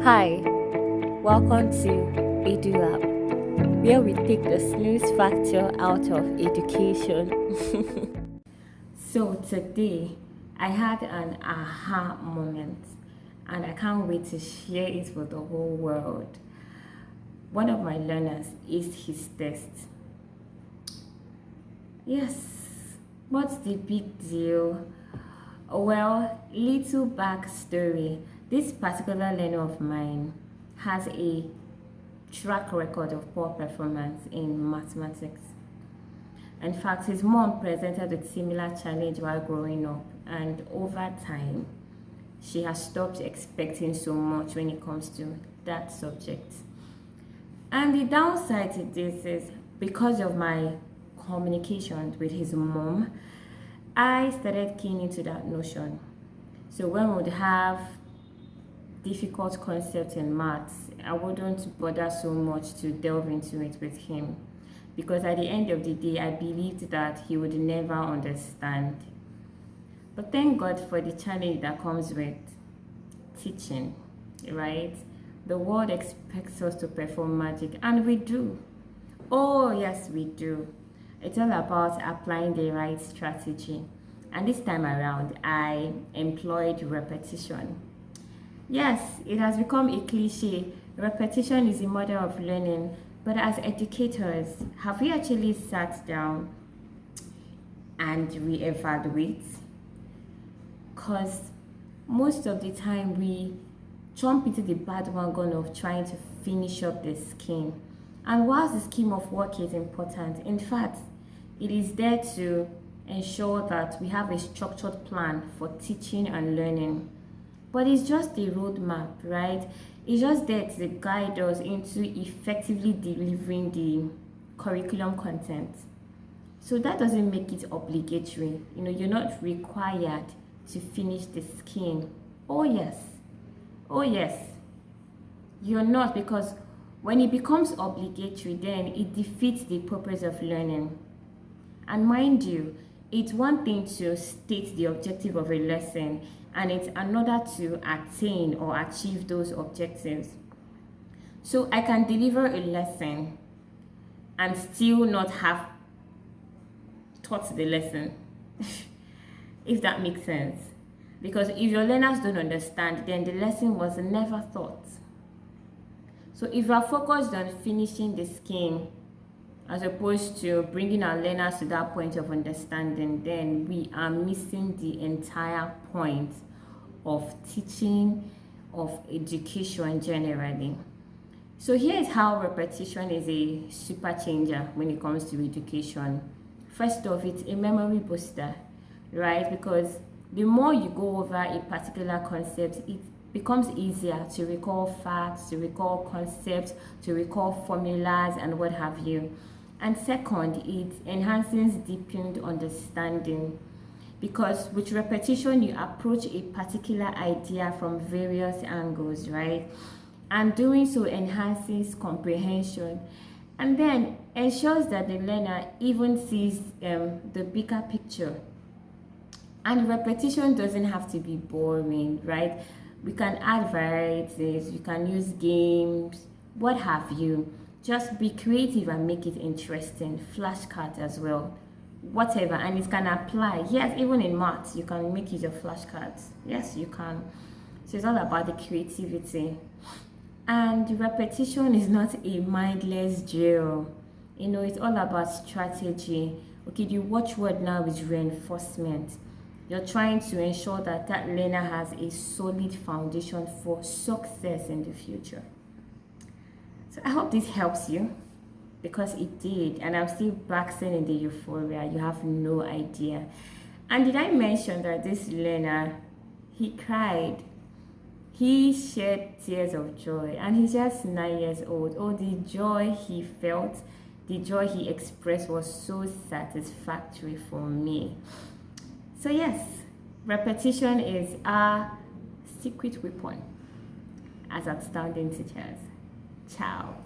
Hi, welcome to EduLab, where we take the snooze factor out of education. So today, I had an aha moment, and I can't wait to share it with the whole world. One of my learners aced his test. Yes, what's the big deal? Well, little backstory. This particular learner of mine has a track record of poor performance in mathematics. In fact, his mom presented with similar challenge while growing up, and over time, she has stopped expecting so much when it comes to that subject. And the downside to this is because of my communication with his mom, I started keying into that notion. So when we would have difficult concepts in maths, I wouldn't bother so much to delve into it with him, because at the end of the day, I believed that he would never understand. But thank God for the challenge that comes with teaching, right? The world expects us to perform magic, and we do. Oh, yes, we do. It's all about applying the right strategy. And this time around, I employed repetition. Yes, it has become a cliche. Repetition is the mother of learning. But as educators, have we actually sat down and reevaluate? Because most of the time we jump into the bandwagon of trying to finish up the scheme. And whilst the scheme of work is important, in fact, it is there to ensure that we have a structured plan for teaching and learning. But it's just a roadmap, right? It's just there to guide us into effectively delivering the curriculum content. So that doesn't make it obligatory. You're not required to finish the scheme. Oh yes. Oh yes. You're not, because when it becomes obligatory, then it defeats the purpose of learning. And mind you, it's one thing to state the objective of a lesson, and it's another to attain or achieve those objectives. So I can deliver a lesson and still not have taught the lesson, if that makes sense. Because if your learners don't understand, then the lesson was never taught. So if you are focused on finishing the scheme as opposed to bringing our learners to that point of understanding, then we are missing the entire point of teaching, of education generally. So here is how repetition is a super changer when it comes to education. First off, it's a memory booster, right? Because the more you go over a particular concept, it becomes easier to recall facts, to recall concepts, to recall formulas, and what have you. And second, it enhances deepened understanding, because with repetition, you approach a particular idea from various angles, right? And doing so enhances comprehension, and then ensures that the learner even sees the bigger picture. And repetition doesn't have to be boring, right? We can add varieties, you can use games, what have you. Just be creative and make it interesting. Flashcards as well, whatever. And it can apply, yes, even in maths you can make it your flashcards. Yes, you can. So it's all about the creativity. And repetition is not a mindless drill. It's all about strategy. Okay, the watchword now is reinforcement. You're trying to ensure that that learner has a solid foundation for success in the future. So I hope this helps you, because it did, and I'm still basking in the euphoria. You have no idea. And did I mention that this learner, he cried? He shed tears of joy, and he's just 9 years old. Oh, the joy he felt, the joy he expressed was so satisfactory for me. So yes, repetition is our secret weapon as outstanding teachers. Ciao.